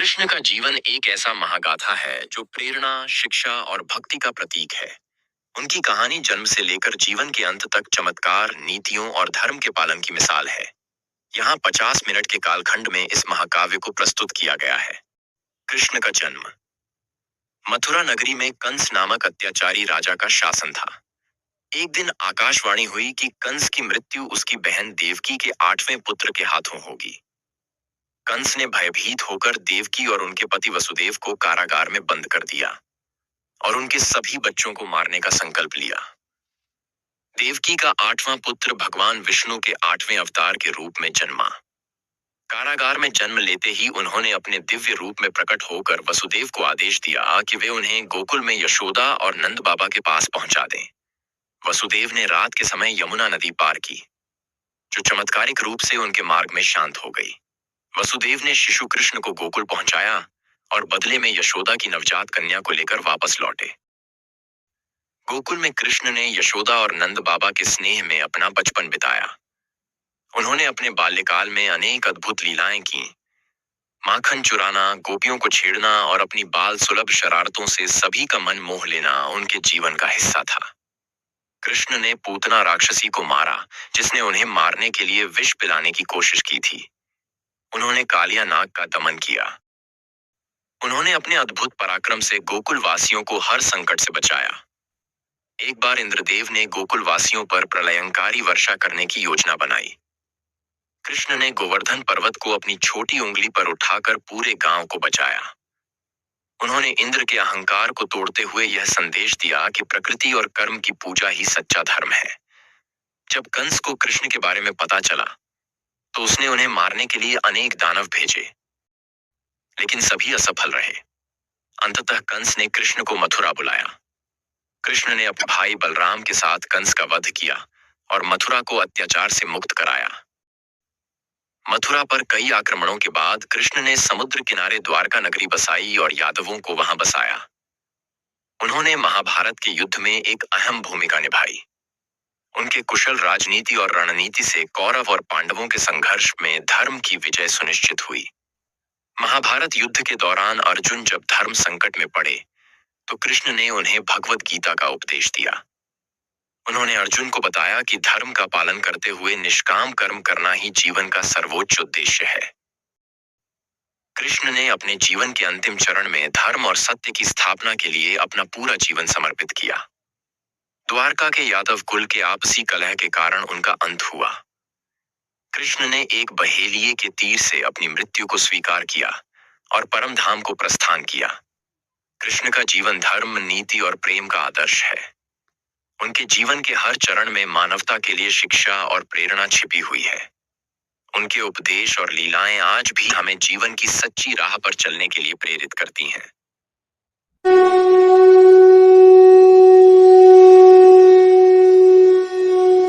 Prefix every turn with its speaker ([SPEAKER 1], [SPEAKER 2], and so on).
[SPEAKER 1] कृष्ण का जीवन एक ऐसा महागाथा है जो प्रेरणा, शिक्षा और भक्ति का प्रतीक है। उनकी कहानी जन्म से लेकर जीवन के अंत तक चमत्कार, नीतियों और धर्म के पालन की मिसाल है। यहाँ 50 मिनट के कालखंड में इस महाकाव्य को प्रस्तुत किया गया है। कृष्ण का जन्म। मथुरा नगरी में कंस नामक अत्याचारी राजा का शासन था। एक दिन आकाशवाणी हुई कि कंस की मृत्यु उसकी बहन देवकी के 8वें पुत्र के हाथों होगी। कंस ने भयभीत होकर देवकी और उनके पति वसुदेव को कारागार में बंद कर दिया और उनके सभी बच्चों को मारने का संकल्प लिया। देवकी का 8वां पुत्र भगवान विष्णु के 8वें अवतार के रूप में जन्मा। कारागार में जन्म लेते ही उन्होंने अपने दिव्य रूप में प्रकट होकर वसुदेव को आदेश दिया कि वे उन्हें गोकुल में यशोदा और नंद बाबा के पास पहुंचा दें। वसुदेव ने रात के समय यमुना नदी पार की, जो चमत्कारिक रूप से उनके मार्ग में शांत हो गई। वसुदेव ने शिशु कृष्ण को गोकुल पहुंचाया और बदले में यशोदा की नवजात कन्या को लेकर वापस लौटे। गोकुल में कृष्ण ने यशोदा और नंद बाबा के स्नेह में अपना बचपन बिताया। उन्होंने अपने बाल्यकाल में अनेक अद्भुत लीलाएं की। माखन चुराना, गोपियों को छेड़ना और अपनी बाल सुलभ शरारतों से सभी का मन मोह लेना उनके जीवन का हिस्सा था। कृष्ण ने पूतना राक्षसी को मारा, जिसने उन्हें मारने के लिए विष पिलाने की कोशिश की थी। उन्होंने कालिया नाग का दमन किया। उन्होंने अपने अद्भुत पराक्रम से गोकुल वासियों को हर संकट से बचाया। एक बार इंद्रदेव ने गोकुल वासियों पर प्रलयंकारी वर्षा करने की योजना बनाई। कृष्ण ने गोवर्धन पर्वत को अपनी छोटी उंगली पर उठाकर पूरे गांव को बचाया। उन्होंने इंद्र के अहंकार को तोड़ते हुए यह संदेश दिया कि प्रकृति और कर्म की पूजा ही सच्चा धर्म है। जब कंस को कृष्ण के बारे में पता चला, तो उसने उन्हें मारने के लिए अनेक दानव भेजे, लेकिन सभी असफल रहे। अंततः कंस ने कृष्ण को मथुरा बुलाया। कृष्ण ने अपने भाई बलराम के साथ कंस का वध किया और मथुरा को अत्याचार से मुक्त कराया। मथुरा पर कई आक्रमणों के बाद कृष्ण ने समुद्र किनारे द्वारका नगरी बसाई और यादवों को वहां बसाया। उन्होंने महाभारत के युद्ध में एक अहम भूमिका निभाई। उनके कुशल राजनीति और रणनीति से कौरव और पांडवों के संघर्ष में धर्म की विजय सुनिश्चित हुई। महाभारत युद्ध के दौरान अर्जुन जब धर्म संकट में पड़े, तो कृष्ण ने उन्हें भगवत गीता का उपदेश दिया। उन्होंने अर्जुन को बताया कि धर्म का पालन करते हुए निष्काम कर्म करना ही जीवन का सर्वोच्च उद्देश्य है। कृष्ण ने अपने जीवन के अंतिम चरण में धर्म और सत्य की स्थापना के लिए अपना पूरा जीवन समर्पित किया। द्वारका के यादव कुल के आपसी कलह के कारण उनका अंत हुआ। कृष्ण ने एक बहेलिये के तीर से अपनी मृत्यु को स्वीकार किया और परम धाम को प्रस्थान किया। कृष्ण का जीवन धर्म, नीति और प्रेम का आदर्श है। उनके जीवन के हर चरण में मानवता के लिए शिक्षा और प्रेरणा छिपी हुई है। उनके उपदेश और लीलाएं आज भी हमें जीवन की सच्ची राह पर चलने के लिए प्रेरित करती हैं।